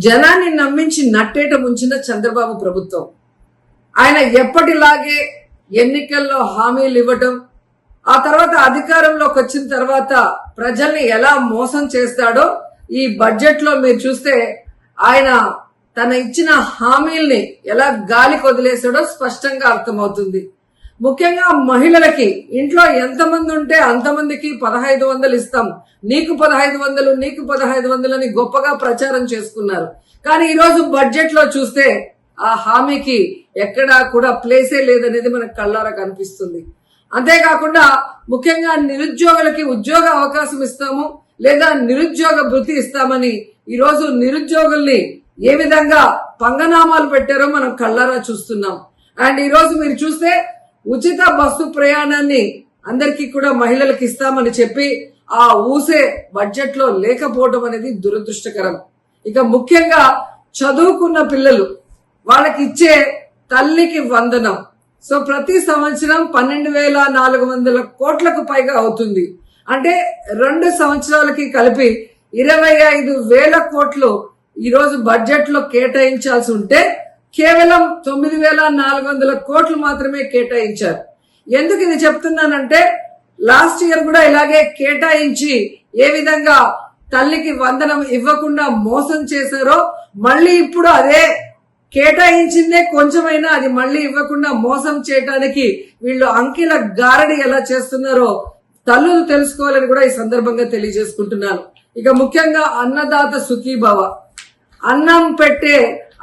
జనాన్ని నమ్మించి నట్టేట ముంచిన చంద్రబాబు ప్రభుత్వం. ఆయన ఎప్పటిలాగే ఎన్నికల్లో హామీలు ఇవ్వటం, ఆ తర్వాత అధికారంలోకి వచ్చిన తర్వాత ప్రజల్ని ఎలా మోసం చేస్తాడో ఈ బడ్జెట్ లో మీరు చూస్తే ఆయన తన ఇచ్చిన హామీల్ని ఎలా గాలికి వదిలేసాడో స్పష్టంగా అర్థమవుతుంది. ముఖ్యంగా మహిళలకి ఇంట్లో ఎంతమంది ఉంటే అంతమందికి 1500 ఇస్తాం, నీకు 1500 నీకు 1500 అని గొప్పగా ప్రచారం చేసుకున్నారు. కానీ ఈరోజు బడ్జెట్ లో చూస్తే ఆ హామీకి ఎక్కడా కూడా ప్లేసే లేదనేది మనకు కళ్ళారా కనిపిస్తుంది. అంతేకాకుండా ముఖ్యంగా నిరుద్యోగులకి ఉద్యోగ అవకాశం ఇస్తాము లేదా నిరుద్యోగ భృతి ఇస్తామని ఈరోజు నిరుద్యోగుల్ని ఏ విధంగా పంగనామాలు పెట్టారో మనం కళ్ళారా చూస్తున్నాం. అండ్ ఈరోజు మీరు చూస్తే ఉచిత బస్సు ప్రయాణాన్ని అందరికీ కూడా మహిళలకు ఇస్తామని చెప్పి ఆ ఊసే బడ్జెట్ లో లేకపోవడం అనేది దురదృష్టకరం. ఇక ముఖ్యంగా చదువుకున్న పిల్లలు వాళ్ళకి ఇచ్చే తల్లికి వందనం. సో ప్రతి సంవత్సరం 12,400 కోట్లకు పైగా అవుతుంది. అంటే 2 సంవత్సరాలకి కలిపి 25,000 కోట్లు ఈరోజు బడ్జెట్ లో కేటాయించాల్సి ఉంటే కేవలం 9,400 కోట్లు మాత్రమే కేటాయించారు. ఎందుకు ఇది చెప్తున్నానంటే లాస్ట్ ఇయర్ కూడా ఇలాగే కేటాయించి ఏ విధంగా తల్లికి వందనం ఇవ్వకుండా మోసం చేశారో మళ్ళీ ఇప్పుడు అదే కేటాయించిందే కొంచెమైనా అది మళ్ళీ ఇవ్వకుండా మోసం చేయడానికి వీళ్ళు అంకెల గారడి ఎలా చేస్తున్నారో తల్లులు తెలుసుకోవాలని కూడా ఈ సందర్భంగా తెలియజేసుకుంటున్నాను. ఇక ముఖ్యంగా అన్నదాత సుఖీభవ, అన్నం పెట్టే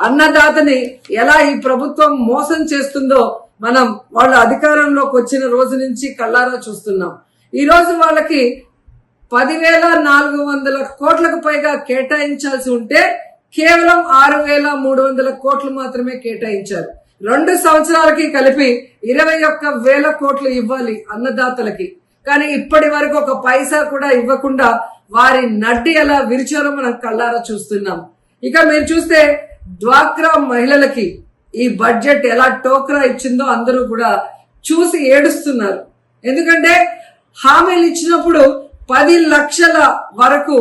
అన్నదాతని ఎలా ఈ ప్రభుత్వం మోసం చేస్తుందో మనం వాళ్ళ అధికారంలోకి వచ్చిన రోజు నుంచి కళ్ళారా చూస్తున్నాం. ఈ రోజు వాళ్ళకి 10,400 కోట్లకు పైగా కేటాయించాల్సి ఉంటే కేవలం 6,300 కోట్లు మాత్రమే కేటాయించారు. 2 సంవత్సరాలకి కలిపి 21,000 కోట్లు ఇవ్వాలి అన్నదాతలకి. కానీ ఇప్పటి వరకు ఒక పైసా కూడా ఇవ్వకుండా వారి నడ్డి ఎలా విరిచారో మనం కళ్ళారా చూస్తున్నాం. ఇక మీరు చూస్తే డ్వాక్రా మహిళలకి ఈ బడ్జెట్ ఎలా టోక్రా ఇచ్చిందో అందరూ కూడా చూసి ఏడుస్తున్నారు. ఎందుకంటే హామీలు ఇచ్చినప్పుడు 10 లక్షల వరకు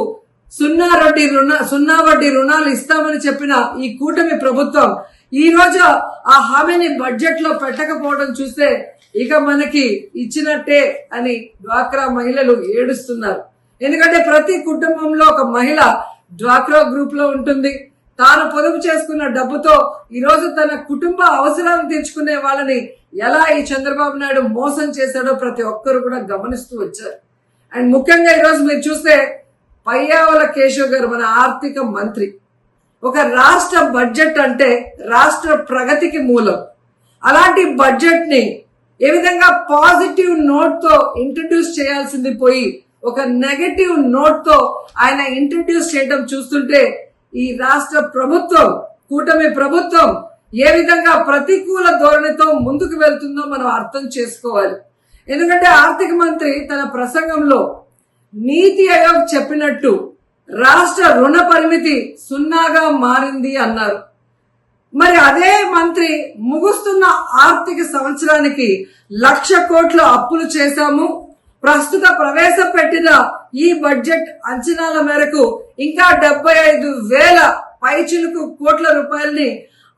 సున్నా వడ్డీ రుణాలు ఇస్తామని చెప్పిన ఈ కూటమి ప్రభుత్వం ఈ రోజు ఆ హామీని బడ్జెట్ లో పెట్టకపోవడం చూస్తే ఇక మనకి ఇచ్చినట్టే అని డ్వాక్రా మహిళలు ఏడుస్తున్నారు. ఎందుకంటే ప్రతి కుటుంబంలో ఒక మహిళ డ్వాక్రా గ్రూప్ లో ఉంటుంది. తాను పొదుపు చేసుకున్న డబ్బుతో ఈరోజు తన కుటుంబ అవసరాలను తీర్చుకునే వాళ్ళని ఎలా ఈ చంద్రబాబు నాయుడు మోసం చేశాడో ప్రతి ఒక్కరు కూడా గమనిస్తూ వచ్చారు. అండ్ ముఖ్యంగా ఈరోజు మీరు చూస్తే పయ్యావుల కేశవ్ గారు మన ఆర్థిక మంత్రి. ఒక రాష్ట్ర బడ్జెట్ అంటే రాష్ట్ర ప్రగతికి మూలం. అలాంటి బడ్జెట్ ని ఏ విధంగా పాజిటివ్ నోట్ తో ఇంట్రడ్యూస్ చేయాల్సింది పోయి ఒక నెగటివ్ నోట్ తో ఆయన ఇంట్రడ్యూస్ చేయడం చూస్తుంటే ఈ రాష్ట్ర ప్రభుత్వం కూటమి ప్రభుత్వం ఏ విధంగా ప్రతికూల ధోరణితో ముందుకు వెళ్తుందో మనం అర్థం చేసుకోవాలి. ఎందుకంటే ఆర్థిక మంత్రి తన ప్రసంగంలో నీతి ఆయోగ్ చెప్పినట్టు రాష్ట్ర రుణ పరిమితి 0గా మారింది అన్నారు. మరి అదే మంత్రి ముగుస్తున్న ఆర్థిక సంవత్సరానికి 1,00,000 కోట్ల అప్పులు చేశాము, ప్రస్తుత ప్రవేశపెట్టిన ఈ బడ్జెట్ అంచనాల మేరకు ఇంకా 75,000 పైచిలుకు కోట్ల రూపాయలని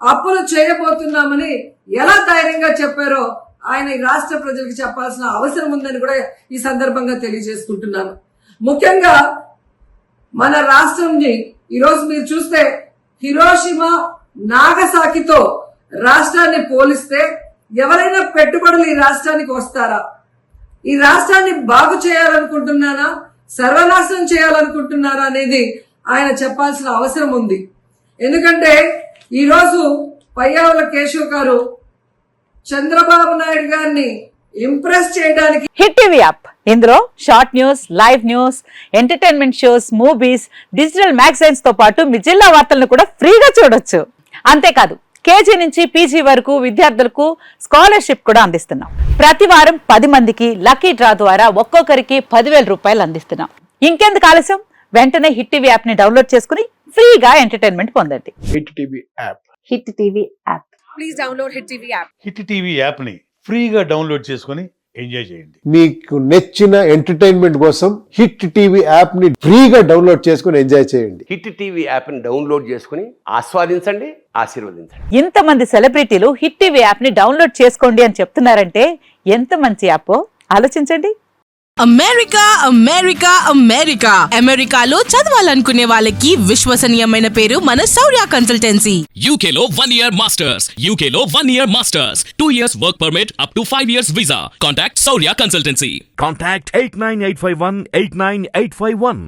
అప్పులు చేయబోతున్నామని ఎలా ధైర్యంగా చెప్పారో ఆయన ఈ రాష్ట్ర ప్రజలకు చెప్పాల్సిన అవసరం ఉందని కూడా ఈ సందర్భంగా తెలియజేసుకుంటున్నాను. ముఖ్యంగా మన రాష్ట్రంని ఈరోజు మీరు చూస్తే హిరోషిమా నాగసాకితో రాష్ట్రాన్ని పోలిస్తే ఎవరైనా పెట్టుబడులు ఈ రాష్ట్రానికి వస్తారా? ఈ రాష్ట్రాన్ని బాగు చేయాలనుకుంటున్నారా, సర్వనాశనం చేయాలనుకుంటున్నారా అనేది ఆయన చెప్పాల్సిన అవసరం ఉంది. ఎందుకంటే ఈరోజు పయ్యావుల కేశవ్ గారు చంద్రబాబు నాయుడు గారిని ఇంప్రెస్ చేయడానికి హిట్ టీవీ యాప్, ఇందులో short news, live news, entertainment shows, movies, digital magazines తో పాటు మీ జిల్లా వార్తలను కూడా ఫ్రీగా చూడొచ్చు. అంతేకాదు కేజీ నుంచి పీజీ వరకు విద్యార్థులకు స్కాలర్షిప్ కూడా అందిస్తున్నాం. ప్రతి వారం 10 మందికి లక్కీ డ్రా ద్వారా ఒక్కొక్కరికి 10,000 రూపాయలు అందిస్తున్నాం. ఇంకెందుకు ఆలస్యం, వెంటనే హిట్ టీవీ యాప్ ని డౌన్లోడ్ చేసుకుని ఫ్రీగా ఎంటర్టైన్మెంట్ పొందండి. Hit TV app. Hit TV app. Please download hit TV app. Hit TV యాప్ని ఫ్రీగా డౌన్లోడ్ చేసుకొని ఎంజాయ్ చేయండి. మీకు నచ్చిన ఎంటర్టైన్మెంట్ కోసం హిట్ టీవీ యాప్ ని ఫ్రీగా డౌన్లోడ్ చేసుకుని ఎంజాయ్ చేయండి. హిట్ టీవీ యాప్ని డౌన్లోడ్ చేసుకుని ఆస్వాదించండి, ఆశీర్వదించండి. ఇంతమంది సెలబ్రిటీలు హిట్ టీవీ యాప్ ని డౌన్లోడ్ చేసుకోండి అని చెప్తున్నారంటే ఎంత మంచి యాప్ ఆలోచించండి. అమెరికా అమెరికా అమెరికా అమెరికాలో చదవాలనుకునే వాళ్ళకి విశ్వసనీయమైన పేరు మన శౌర్య consultancy. UK Law 1 Year Masters. UK Law 1 Year Masters. 2 years work permit up to 5 years visa. Contact Saurya Consultancy. Contact 89851 89851.